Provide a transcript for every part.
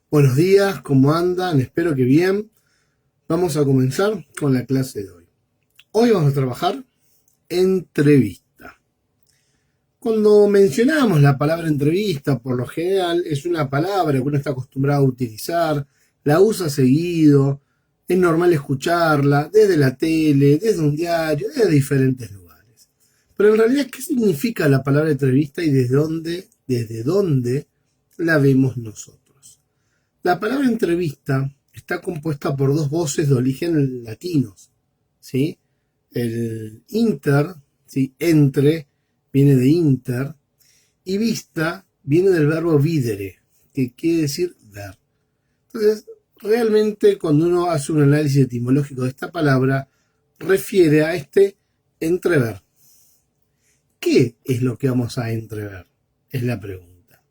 Buenos días, ¿cómo andan? Espero que bien. Vamos a comenzar con la clase de hoy. Hoy vamos a trabajar entrevista. Cuando mencionamos la palabra entrevista, por lo general es una palabra que uno está acostumbrado a utilizar, la usa seguido, es normal escucharla desde la tele, desde un diario, desde diferentes lugares. Pero en realidad, ¿qué significa la palabra entrevista y desde dónde la vemos nosotros? La palabra entrevista está compuesta por dos voces de origen latinos, ¿sí? El inter, ¿sí? Entre, viene de inter, y vista viene del verbo videre, que quiere decir ver. Entonces, realmente cuando uno hace un análisis etimológico de esta palabra, refiere a este entrever. ¿Qué es lo que vamos a entrever? Es la pregunta.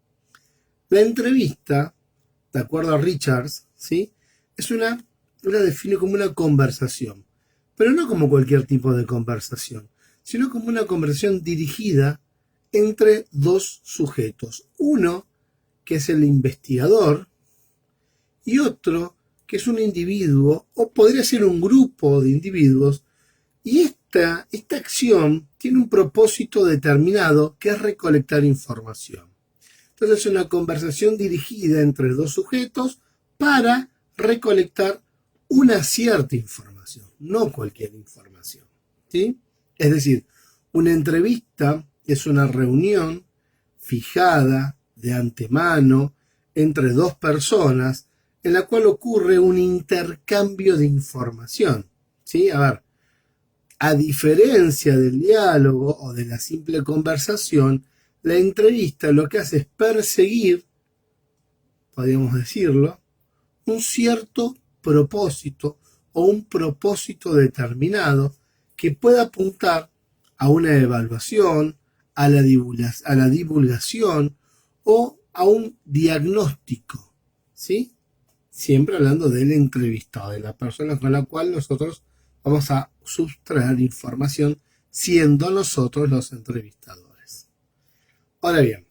La entrevista, de acuerdo a Richards, ¿sí? La define como una conversación, pero no como cualquier tipo de conversación, sino como una conversación dirigida entre dos sujetos. Uno, que es el investigador, y otro, que es un individuo, o podría ser un grupo de individuos, y esta acción tiene un propósito determinado, que es recolectar información. Entonces es una conversación dirigida entre dos sujetos para recolectar una cierta información, no cualquier información, ¿sí? Es decir, una entrevista es una reunión fijada de antemano entre dos personas en la cual ocurre un intercambio de información, ¿sí? A ver, a diferencia del diálogo o de la simple conversación, la entrevista lo que hace es perseguir, podríamos decirlo, un cierto propósito o un propósito determinado que pueda apuntar a una evaluación, a la divulgación o a un diagnóstico, ¿sí? Siempre hablando del entrevistado, de la persona con la cual nosotros vamos a sustraer información, siendo nosotros los entrevistadores. Ahora bien,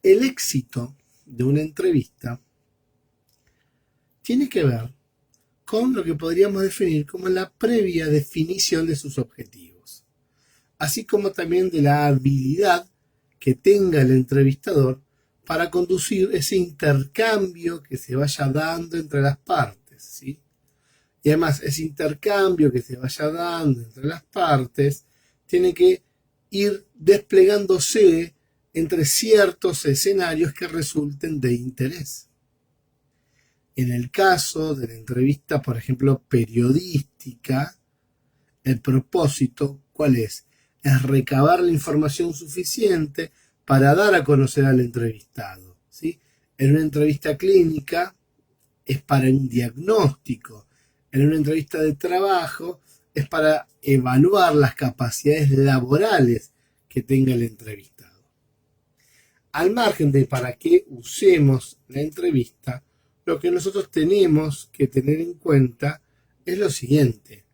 el éxito de una entrevista tiene que ver con lo que podríamos definir como la previa definición de sus objetivos, así como también de la habilidad que tenga el entrevistador para conducir ese intercambio que se vaya dando entre las partes, ¿sí? Y además ese intercambio que se vaya dando entre las partes tiene que ir desplegándose entre ciertos escenarios que resulten de interés. En el caso de la entrevista, por ejemplo, periodística, el propósito, ¿cuál es? Es recabar la información suficiente para dar a conocer al entrevistado, ¿sí? En una entrevista clínica es para un diagnóstico. En una entrevista de trabajo es para evaluar las capacidades laborales que tenga el entrevistado. Al margen de para qué usemos la entrevista, lo que nosotros tenemos que tener en cuenta es lo siguiente.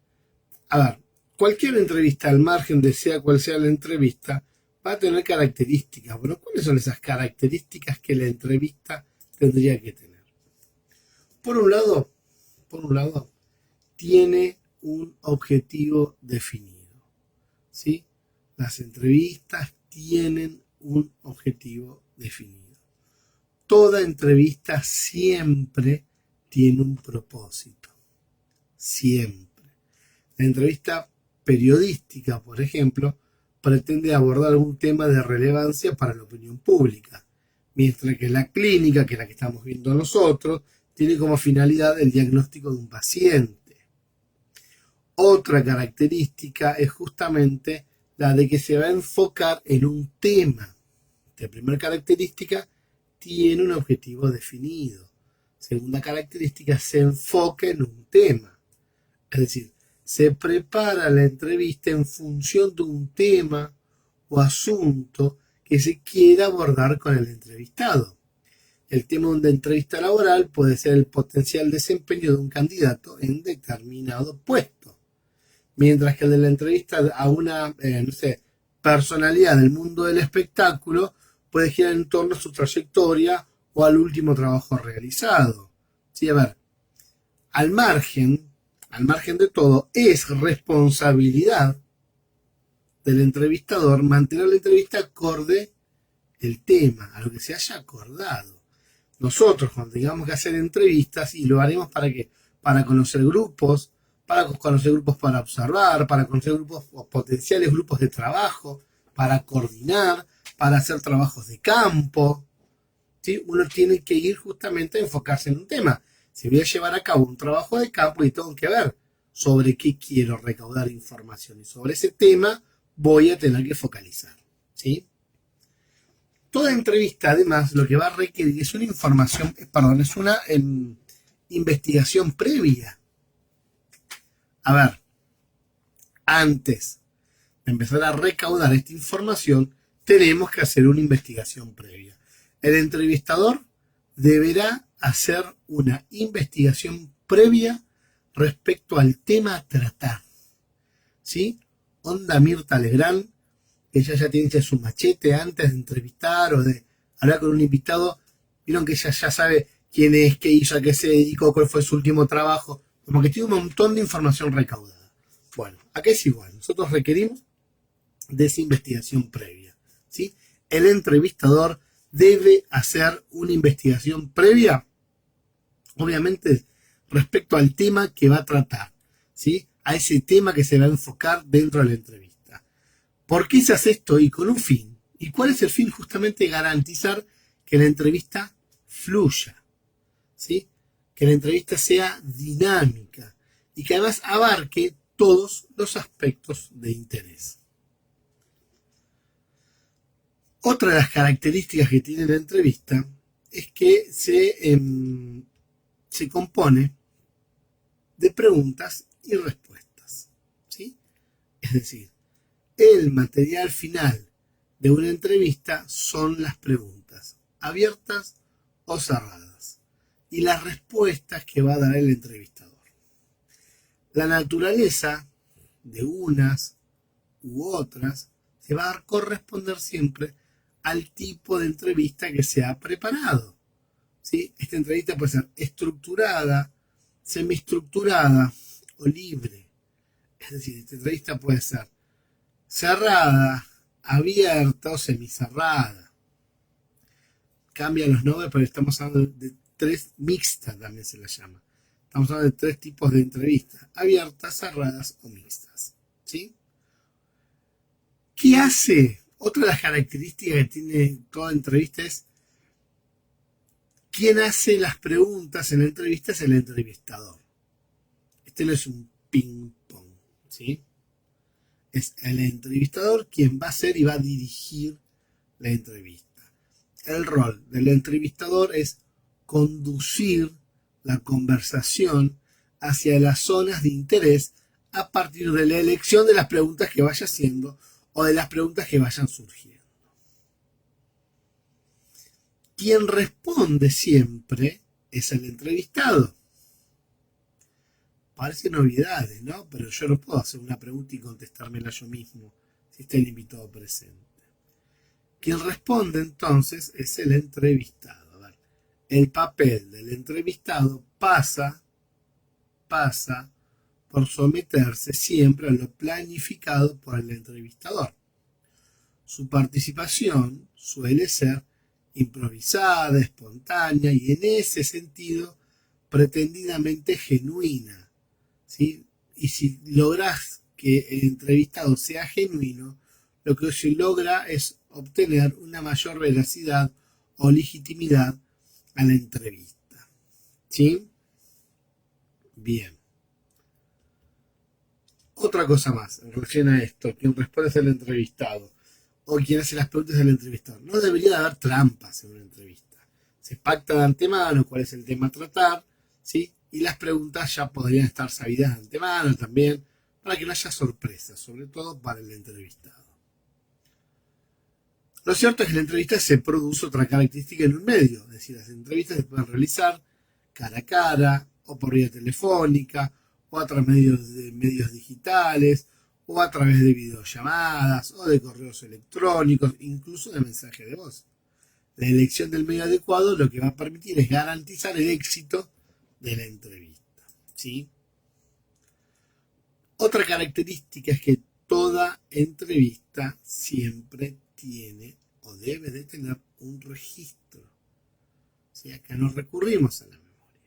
A ver, cualquier entrevista, al margen de sea cual sea la entrevista, va a tener características. Bueno, ¿cuáles son esas características que la entrevista tendría que tener? Por un lado, tiene un objetivo definido, ¿sí? Las entrevistas tienen un objetivo definido. Toda entrevista siempre tiene un propósito. Siempre. La entrevista periodística, por ejemplo, pretende abordar algún tema de relevancia para la opinión pública, mientras que la clínica, que es la que estamos viendo nosotros, tiene como finalidad el diagnóstico de un paciente. Otra característica es justamente la de que se va a enfocar en un tema. La primera característica tiene un objetivo definido. Segunda característica, se enfoca en un tema. Es decir, se prepara la entrevista en función de un tema o asunto que se quiera abordar con el entrevistado. El tema de una entrevista laboral puede ser el potencial desempeño de un candidato en determinado puesto, mientras que el de la entrevista a una personalidad del mundo del espectáculo puede girar en torno a su trayectoria o al último trabajo realizado. ¿Sí? A ver, al margen de todo, es responsabilidad del entrevistador mantener la entrevista acorde el tema, a lo que se haya acordado. Nosotros, cuando tengamos que hacer entrevistas, y lo haremos para que, para conocer grupos para observar, para conocer grupos o potenciales grupos de trabajo, para coordinar, para hacer trabajos de campo, ¿sí? Uno tiene que ir justamente a enfocarse en un tema. Si voy a llevar a cabo un trabajo de campo y tengo que ver sobre qué quiero recaudar información y sobre ese tema voy a tener que focalizar, ¿sí? Toda entrevista, además, lo que va a requerir es una información, es una investigación previa. A ver, antes de empezar a recaudar esta información, tenemos que hacer una investigación previa. El entrevistador deberá hacer una investigación previa respecto al tema a tratar, ¿sí? Onda Mirta Legrand, que ella ya tiene su machete antes de entrevistar o de hablar con un invitado. Vieron que ella ya sabe quién es, qué hizo, a qué se dedicó, cuál fue su último trabajo. Como que tiene un montón de información recaudada. Bueno, acá es igual. Nosotros requerimos de esa investigación previa, ¿sí? El entrevistador debe hacer una investigación previa, obviamente, respecto al tema que va a tratar, ¿sí? A ese tema que se va a enfocar dentro de la entrevista. ¿Por qué se hace esto? Y con un fin. ¿Y cuál es el fin? Justamente garantizar que la entrevista fluya, ¿sí? Que la entrevista sea dinámica y que además abarque todos los aspectos de interés. Otra de las características que tiene la entrevista es que se compone de preguntas y respuestas, ¿sí? Es decir, el material final de una entrevista son las preguntas, abiertas o cerradas, y las respuestas que va a dar el entrevistador. La naturaleza de unas u otras se va a corresponder siempre al tipo de entrevista que se ha preparado, ¿sí? Esta entrevista puede ser estructurada, semiestructurada o libre. Es decir, esta entrevista puede ser cerrada, abierta o semicerrada. Cambian los nombres, pero estamos hablando de tres mixtas, también se las llama. Estamos hablando de tres tipos de entrevistas: abiertas, cerradas o mixtas, ¿sí? ¿Qué hace? Otra de las características que tiene toda entrevista es quién hace las preguntas en la entrevista. Es el entrevistador. Este no es un ping-pong, ¿sí? Es el entrevistador quien va a hacer y va a dirigir la entrevista. El rol del entrevistador es conducir la conversación hacia las zonas de interés a partir de la elección de las preguntas que vaya haciendo o de las preguntas que vayan surgiendo. Quien responde siempre es el entrevistado. Parecen obviedades, ¿no? Pero yo no puedo hacer una pregunta y contestármela yo mismo si está el invitado presente. Quien responde entonces es el entrevistado. A ver, el papel del entrevistado pasa por someterse siempre a lo planificado por el entrevistador. Su participación suele ser improvisada, espontánea y en ese sentido pretendidamente genuina, ¿sí? Y si logras que el entrevistado sea genuino, lo que se logra es obtener una mayor veracidad o legitimidad a la entrevista, ¿sí? Bien. Otra cosa más en relación a esto: quien responde es el entrevistado o quien hace las preguntas del entrevistador. No debería de haber trampas en una entrevista. Se pacta de antemano cuál es el tema a tratar, ¿sí? Y las preguntas ya podrían estar sabidas de antemano también, para que no haya sorpresas, sobre todo para el entrevistado. Lo cierto es que en la entrevista se produce otra característica en un medio, es decir, las entrevistas se pueden realizar cara a cara, o por vía telefónica, o a través de medios digitales, o a través de videollamadas, o de correos electrónicos, incluso de mensaje de voz. La elección del medio adecuado lo que va a permitir es garantizar el éxito de la entrevista, ¿sí? Otra característica es que toda entrevista siempre tiene o debe de tener un registro. ¿Sí? Acá no recurrimos a la memoria.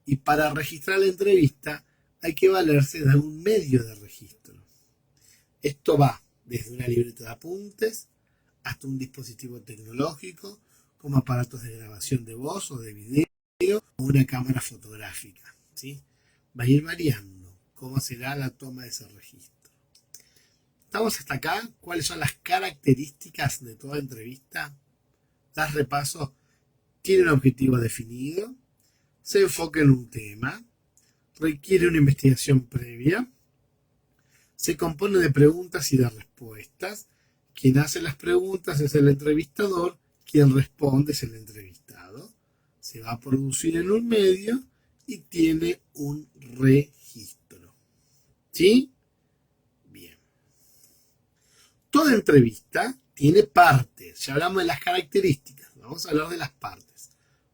Y para registrar la entrevista hay que valerse de un medio de registro. Esto va desde una libreta de apuntes hasta un dispositivo tecnológico como aparatos de grabación de voz o de video o una cámara fotográfica, ¿sí? Va a ir variando cómo será la toma de ese registro. ¿Estamos hasta acá? ¿Cuáles son las características de toda entrevista? Das repaso. Tiene un objetivo definido, se enfoca en un tema, requiere una investigación previa, se compone de preguntas y de respuestas. Quien hace las preguntas es el entrevistador, quien responde es el entrevistado. Se va a producir en un medio y tiene un registro. ¿Sí? Bien. Toda entrevista tiene partes. Ya hablamos de las características. Vamos a hablar de las partes.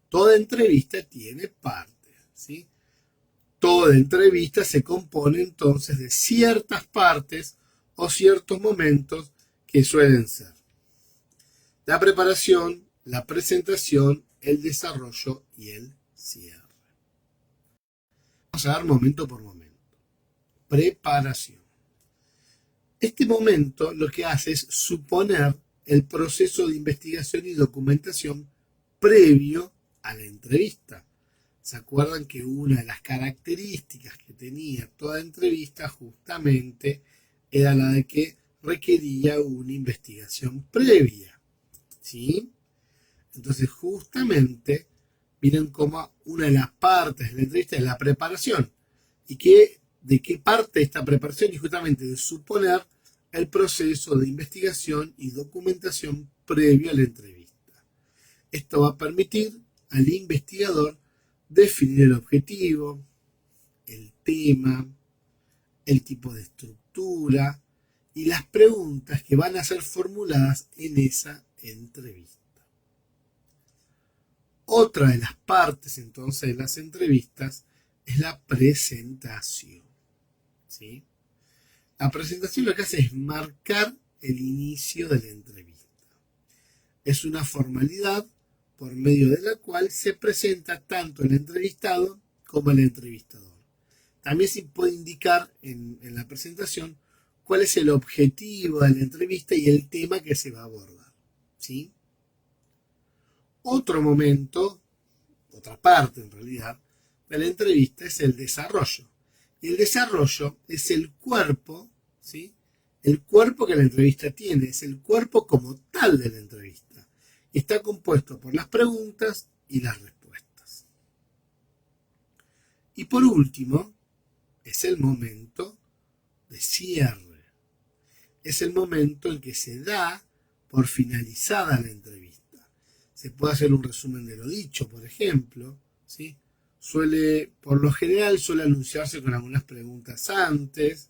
Toda entrevista tiene partes. ¿Sí? Toda entrevista se compone entonces de ciertas partes o ciertos momentos que suelen ser la preparación, la presentación, el desarrollo y el cierre. Vamos a dar momento por momento. Preparación. Este momento lo que hace es suponer el proceso de investigación y documentación previo a la entrevista. ¿Se acuerdan que una de las características que tenía toda entrevista justamente era la de que requería una investigación previa? ¿Sí? Entonces justamente miren cómo una de las partes de la entrevista es la preparación. ¿Y de qué parte de esta preparación? Y justamente de suponer el proceso de investigación y documentación previo a la entrevista. Esto va a permitir al investigador definir el objetivo, el tema, el tipo de estructura y las preguntas que van a ser formuladas en esa entrevista. Otra de las partes entonces de las entrevistas es la presentación. ¿Sí? La presentación lo que hace es marcar el inicio de la entrevista. Es una formalidad por medio de la cual se presenta tanto el entrevistado como el entrevistador. También se puede indicar en la presentación cuál es el objetivo de la entrevista y el tema que se va a abordar. ¿Sí? Otro momento, otra parte en realidad, de la entrevista es el desarrollo. Y el desarrollo es el cuerpo, ¿sí? El cuerpo que la entrevista tiene, es el cuerpo como tal de la entrevista. Y está compuesto por las preguntas y las respuestas. Y por último, es el momento de cierre. Es el momento en que se da por finalizada la entrevista. Se puede hacer un resumen de lo dicho, por ejemplo, ¿sí? Por lo general suele anunciarse con algunas preguntas antes.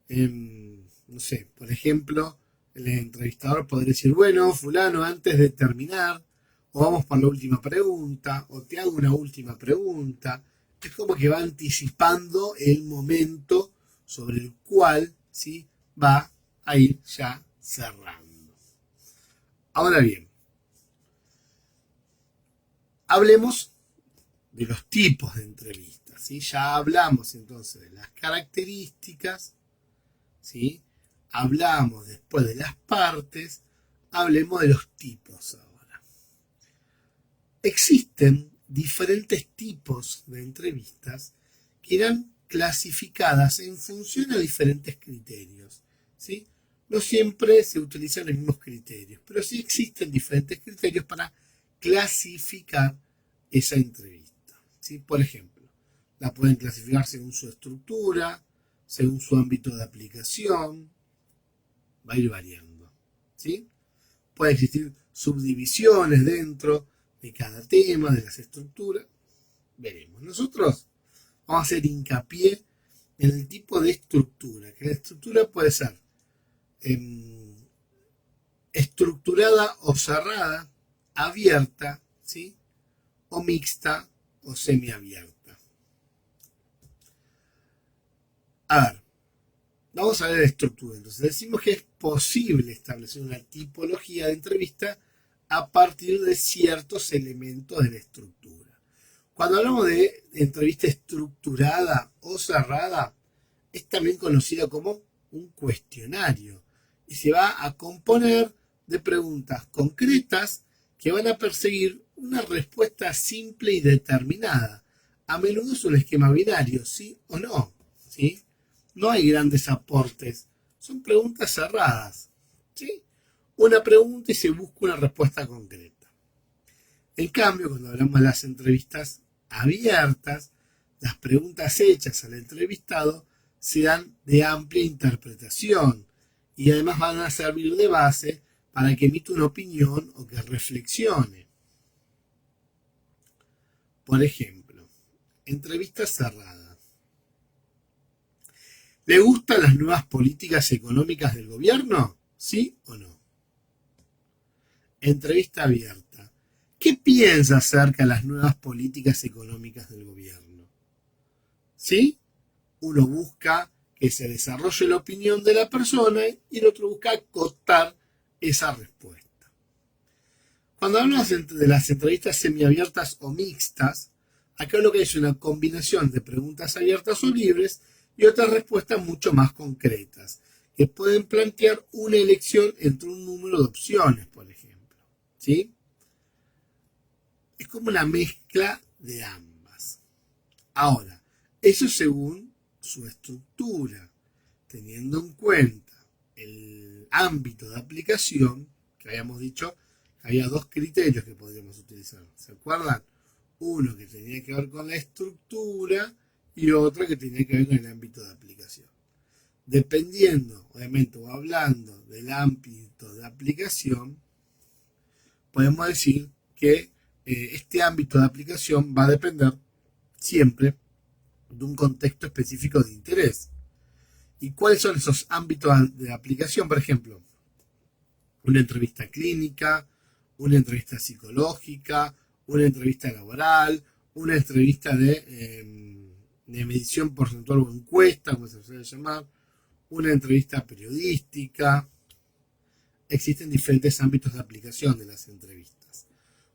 No sé, por ejemplo, el entrevistador podría decir, bueno, fulano, antes de terminar, o vamos por la última pregunta, o te hago una última pregunta. Es como que va anticipando el momento sobre el cual, ¿sí?, va a ir ya cerrando. Ahora bien, hablemos de los tipos de entrevistas, ¿sí? Ya hablamos entonces de las características, ¿sí? Hablamos después de las partes, hablemos de los tipos ahora. Existen diferentes tipos de entrevistas que irán clasificadas en función a diferentes criterios, ¿sí? No siempre se utilizan los mismos criterios, pero sí existen diferentes criterios para clasificar esa entrevista. ¿Sí? Por ejemplo, la pueden clasificar según su estructura, según su ámbito de aplicación, va a ir variando. ¿Sí? Puede existir subdivisiones dentro de cada tema, de las estructuras. Veremos. Nosotros vamos a hacer hincapié en el tipo de estructura, que la estructura puede ser estructurada o cerrada, abierta, ¿sí? O mixta o semiabierta. A ver, vamos a ver la estructura. Entonces decimos que es posible establecer una tipología de entrevista a partir de ciertos elementos de la estructura. Cuando hablamos de entrevista estructurada o cerrada, es también conocida como un cuestionario y se va a componer de preguntas concretas que van a perseguir una respuesta simple y determinada. A menudo es un esquema binario, sí o no, ¿sí? No hay grandes aportes, son preguntas cerradas, ¿sí? Una pregunta y se busca una respuesta concreta. En cambio, cuando hablamos de las entrevistas abiertas, las preguntas hechas al entrevistado serán de amplia interpretación y además van a servir de base para que emita una opinión o que reflexione. Por ejemplo, entrevista cerrada. ¿Le gustan las nuevas políticas económicas del gobierno? ¿Sí o no? Entrevista abierta. ¿Qué piensa acerca de las nuevas políticas económicas del gobierno? ¿Sí? Uno busca que se desarrolle la opinión de la persona y el otro busca acotar esa respuesta. Cuando hablamos de las entrevistas semiabiertas o mixtas, acá lo que es una combinación de preguntas abiertas o libres y otras respuestas mucho más concretas, que pueden plantear una elección entre un número de opciones, por ejemplo. ¿Sí? Es como una mezcla de ambas. Ahora, eso según su estructura, teniendo en cuenta el ámbito de aplicación, que habíamos dicho que había dos criterios que podríamos utilizar. ¿Se acuerdan? Uno que tenía que ver con la estructura y otro que tenía que ver con el ámbito de aplicación. Dependiendo, obviamente, o hablando del ámbito de aplicación, podemos decir que este ámbito de aplicación va a depender siempre de un contexto específico de interés. ¿Y cuáles son esos ámbitos de aplicación? Por ejemplo, una entrevista clínica, una entrevista psicológica, una entrevista laboral, una entrevista de medición porcentual o encuesta, como se suele llamar, una entrevista periodística. Existen diferentes ámbitos de aplicación de las entrevistas.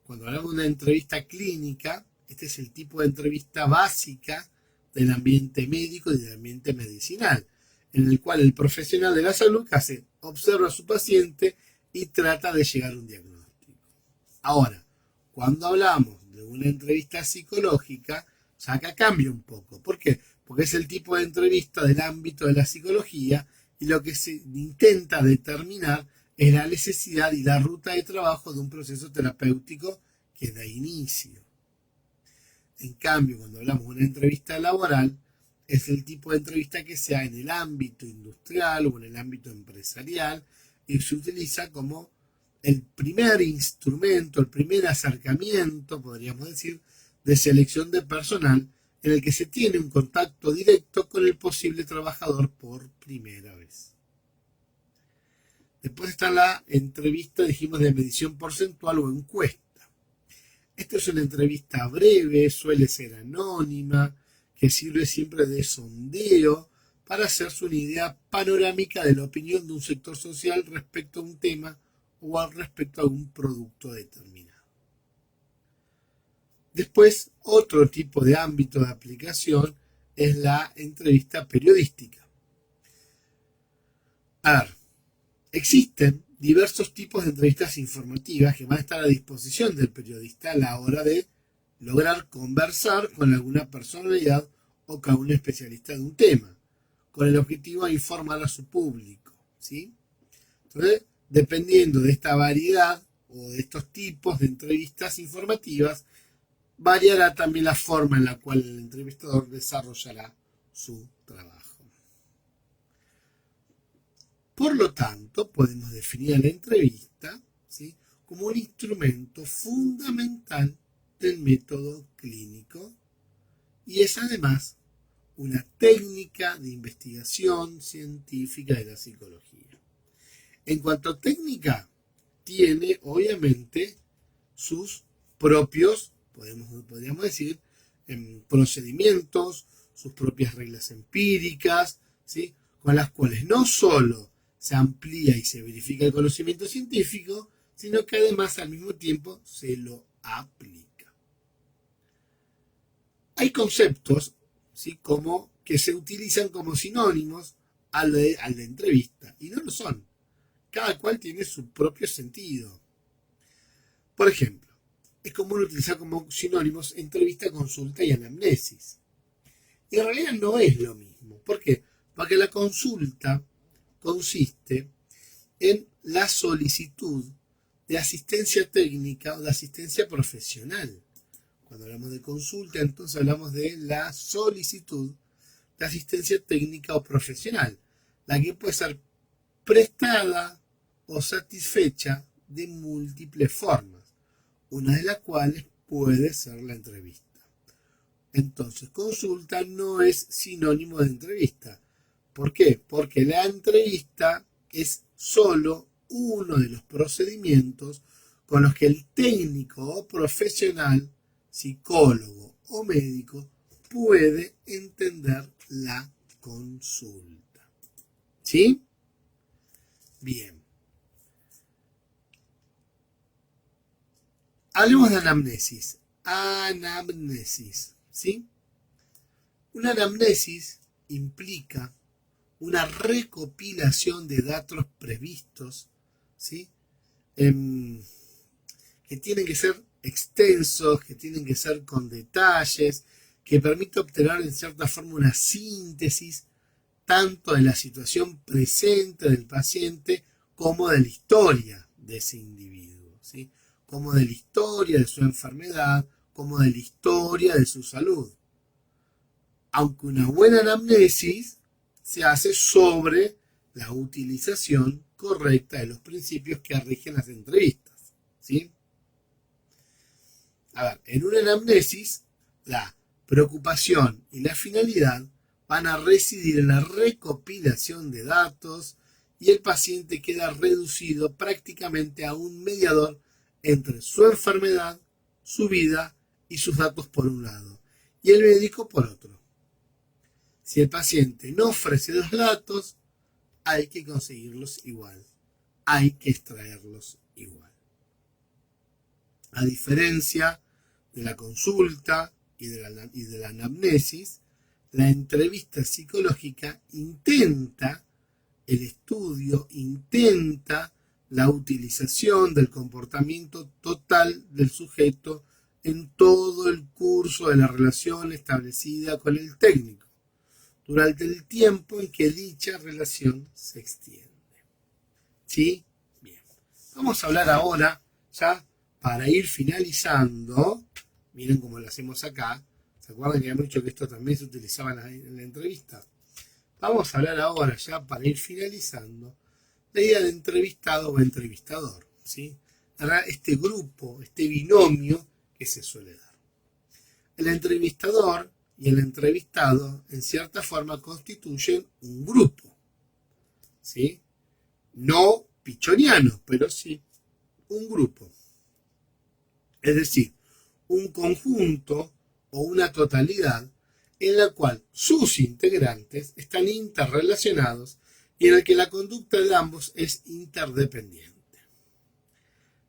Cuando hablamos de una entrevista clínica, este es el tipo de entrevista básica del ambiente médico y del ambiente medicinal, en el cual el profesional de la salud observa a su paciente y trata de llegar a un diagnóstico. Ahora, cuando hablamos de una entrevista psicológica, ya acá cambia un poco. ¿Por qué? Porque es el tipo de entrevista del ámbito de la psicología y lo que se intenta determinar es la necesidad y la ruta de trabajo de un proceso terapéutico que da inicio. En cambio, cuando hablamos de una entrevista laboral, es el tipo de entrevista que se da en el ámbito industrial o en el ámbito empresarial y se utiliza como el primer instrumento, el primer acercamiento, podríamos decir, de selección de personal en el que se tiene un contacto directo con el posible trabajador por primera vez. Después está la entrevista, dijimos, de medición porcentual o encuesta. Esta es una entrevista breve, suele ser anónima, que sirve siempre de sondeo para hacerse una idea panorámica de la opinión de un sector social respecto a un tema o respecto a un producto determinado. Después, otro tipo de ámbito de aplicación es la entrevista periodística. A ver, existen diversos tipos de entrevistas informativas que van a estar a disposición del periodista a la hora de lograr conversar con alguna personalidad o con un especialista de un tema, con el objetivo de informar a su público, ¿sí? Entonces, dependiendo de esta variedad o de estos tipos de entrevistas informativas, variará también la forma en la cual el entrevistador desarrollará su trabajo. Por lo tanto, podemos definir a la entrevista, ¿sí?, como un instrumento fundamental del método clínico y es además una técnica de investigación científica de la psicología. En cuanto a técnica, tiene obviamente sus propios, podríamos decir, procedimientos, sus propias reglas empíricas, ¿sí? Con las cuales no solo se amplía y se verifica el conocimiento científico, sino que además al mismo tiempo se lo aplica. Hay conceptos, ¿sí? Como que se utilizan como sinónimos al de entrevista, y no lo son. Cada cual tiene su propio sentido. Por ejemplo, es común utilizar como sinónimos entrevista, consulta y anamnesis. Y en realidad no es lo mismo. ¿Por qué? Porque la consulta consiste en la solicitud de asistencia técnica o de asistencia profesional. Cuando hablamos de consulta, entonces hablamos de la solicitud de asistencia técnica o profesional, la que puede ser prestada o satisfecha de múltiples formas, una de las cuales puede ser la entrevista. Entonces, consulta no es sinónimo de entrevista. ¿Por qué? Porque la entrevista es solo uno de los procedimientos con los que el técnico o profesional, psicólogo o médico, puede entender la consulta. ¿Sí? Bien. Hablemos de anamnesis. Anamnesis, ¿sí? Una anamnesis implica una recopilación de datos previstos, ¿sí? Que tienen que ser extensos, que tienen que ser con detalles, que permite obtener en cierta forma una síntesis tanto de la situación presente del paciente como de la historia de ese individuo, ¿sí? Como de la historia de su enfermedad, como de la historia de su salud. Aunque una buena anamnesis se hace sobre la utilización correcta de los principios que rigen las entrevistas, ¿sí? A ver, en una anamnesis, la preocupación y la finalidad van a residir en la recopilación de datos y el paciente queda reducido prácticamente a un mediador entre su enfermedad, su vida y sus datos por un lado, y el médico por otro. Si el paciente no ofrece los datos, hay que conseguirlos igual, hay que extraerlos igual. A diferencia de la consulta y de la anamnesis, la entrevista psicológica intenta el estudio, intenta la utilización del comportamiento total del sujeto en todo el curso de la relación establecida con el técnico, durante el tiempo en que dicha relación se extiende. ¿Sí? Bien. Vamos a hablar ahora, ya para ir finalizando, miren cómo lo hacemos acá. ¿Se acuerdan que habíamos dicho que esto también se utilizaba en la entrevista? Vamos a hablar ahora, ya para ir finalizando, la idea de entrevistado o entrevistador, ¿sí? Este grupo, este binomio que se suele dar. El entrevistador y el entrevistado, en cierta forma, constituyen un grupo, ¿sí? No pichoniano, pero sí un grupo. Es decir, un conjunto o una totalidad en la cual sus integrantes están interrelacionados y en el que la conducta de ambos es interdependiente.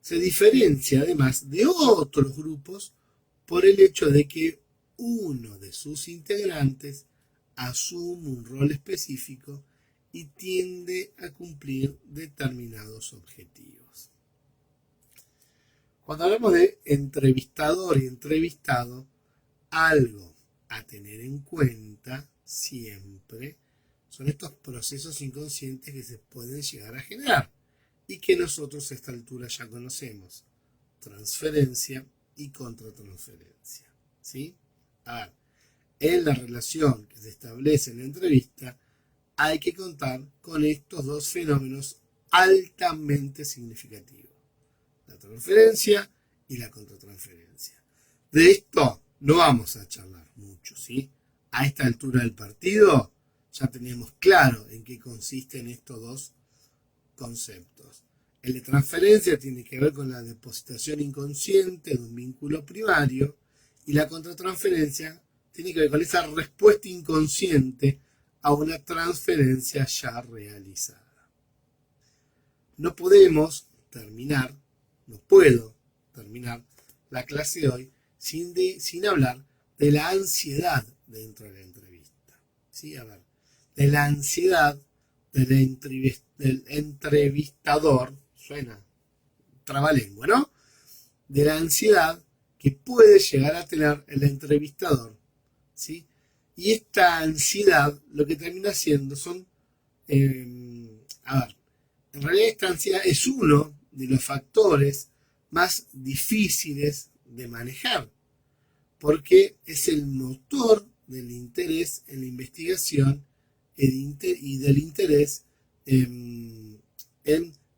Se diferencia además de otros grupos por el hecho de que uno de sus integrantes asume un rol específico y tiende a cumplir determinados objetivos. Cuando hablamos de entrevistador y entrevistado, algo a tener en cuenta siempre son estos procesos inconscientes que se pueden llegar a generar y que nosotros a esta altura ya conocemos: transferencia y contratransferencia, ¿sí? A ver, en la relación que se establece en la entrevista hay que contar con estos dos fenómenos altamente significativos: la transferencia y la contratransferencia. De esto no vamos a charlar mucho, ¿sí? A esta altura del partido ya tenemos claro en qué consisten estos dos conceptos. El de transferencia tiene que ver con la depositación inconsciente de un vínculo primario y la contratransferencia tiene que ver con esa respuesta inconsciente a una transferencia ya realizada. No puedo terminar la clase de hoy sin hablar de la ansiedad dentro de la entrevista. ¿Sí? A ver, de la ansiedad del entrevistador, suena trabalengua, ¿no? De la ansiedad que puede llegar a tener el entrevistador, ¿sí? Y esta ansiedad lo que termina haciendo son, en realidad esta ansiedad es uno de los factores más difíciles de manejar, porque es el motor del interés en la investigación y del interés en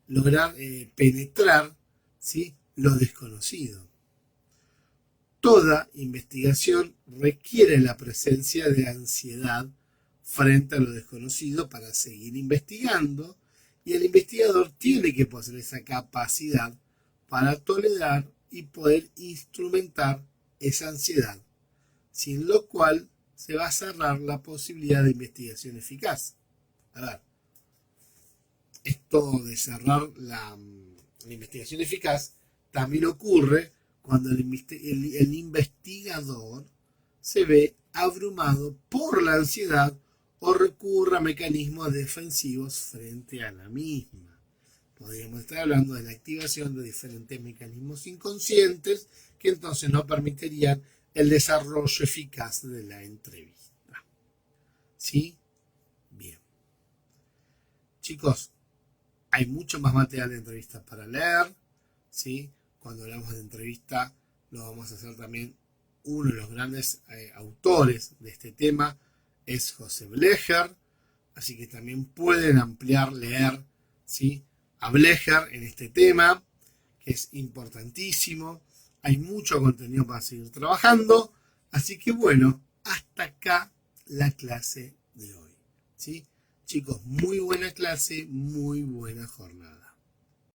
lograr penetrar, ¿sí?, lo desconocido. Toda investigación requiere la presencia de ansiedad frente a lo desconocido para seguir investigando, y el investigador tiene que poseer esa capacidad para tolerar y poder instrumentar esa ansiedad, sin lo cual se va a cerrar la posibilidad de investigación eficaz. A ver, esto de cerrar la investigación eficaz también ocurre cuando el investigador se ve abrumado por la ansiedad o recurre a mecanismos defensivos frente a la misma. Podríamos estar hablando de la activación de diferentes mecanismos inconscientes que entonces no permitirían el desarrollo eficaz de la entrevista. ¿Sí? Bien. Chicos, hay mucho más material de entrevistas para leer, ¿sí? Cuando hablamos de entrevista, lo vamos a hacer también. Uno de los grandes autores de este tema es José Blecher, así que también pueden ampliar, leer, ¿sí?, a Blecher en este tema, que es importantísimo. Hay mucho contenido para seguir trabajando, así que bueno, hasta acá la clase de hoy, ¿sí? Chicos, muy buena clase, muy buena jornada.